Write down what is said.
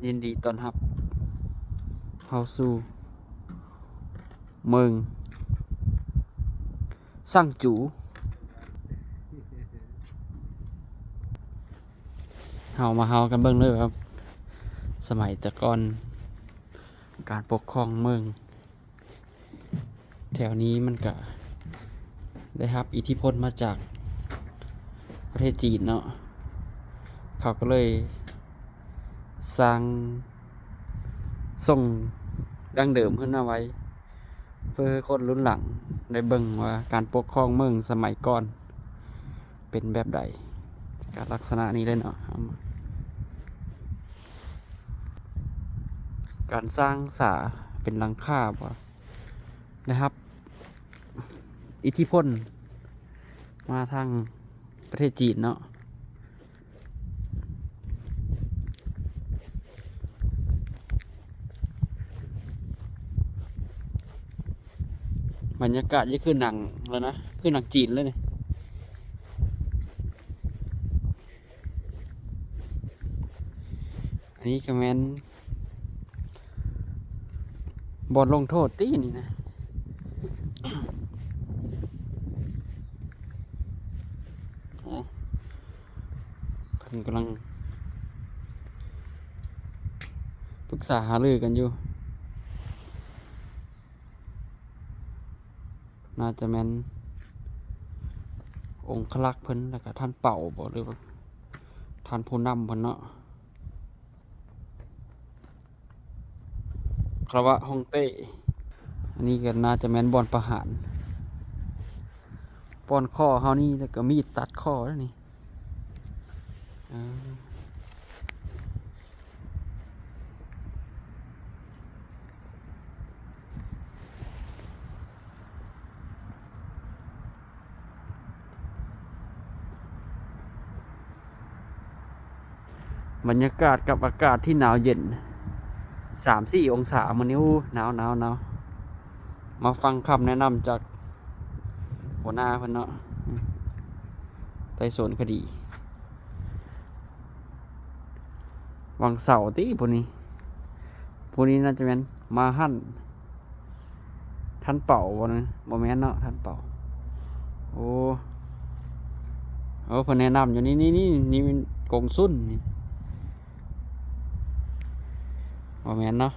ยินดีต้อนรับเข้าสู่เมืองซังจูเฮากันเบิ่งเลยครับสมัยแต่ก่อนการปกครองเมืองแถวนี้มันก็ได้รับอิทธิพลมาจากประเทศจีนเนาะเขาก็เลยสร้างทรงดั้งเดิมขึ้นมาไว้เพื่อให้คนรุ่นหลังได้เบิ่งว่าการปกครองเมืองสมัยก่อนเป็นแบบใดการลักษณะนี้เลยเนาะการสร้างศาเป็นหลังคาบ่นะครับอิทธิพลมาทางประเทศจีนเนาะบรรยากาศนี่คือหนังแล้วนะคือหนังจีนเลยเนี่ยอันนี้ก็แม่นบอลลงโทษตีนี่นะเพิ่นกำลังปรึกษาหารือกันอยู่น่าจะแม่นองคลักษ์เพิ่นแล้วก็ท่านเป่าบ่หรือว่าท่านผู้นำเพิ่นเนาะคารวะฮ่องเต้อันนี้ก็น่าจะแม่นบอลประหารป้อนข้อเฮานี่แล้วก็มีดตัดข้อแล้วนี่บรรยากาศกับอากาศที่หนาวเย็น3-4 องศามื้อนี้หนาวมาฟังคำแนะนำจากหัวหน้าเพิ่นเนาะไต่สวนคดีวังเสาร์ติพวกนี้น่าจะเป็นมาหั่นท่านเป่าบ่นะบ่แม่นเนาะท่านเป่าโอ้เพิ่นแนะนำอยู่นี่มันกงสุนนี่บ่แม่นเนาะ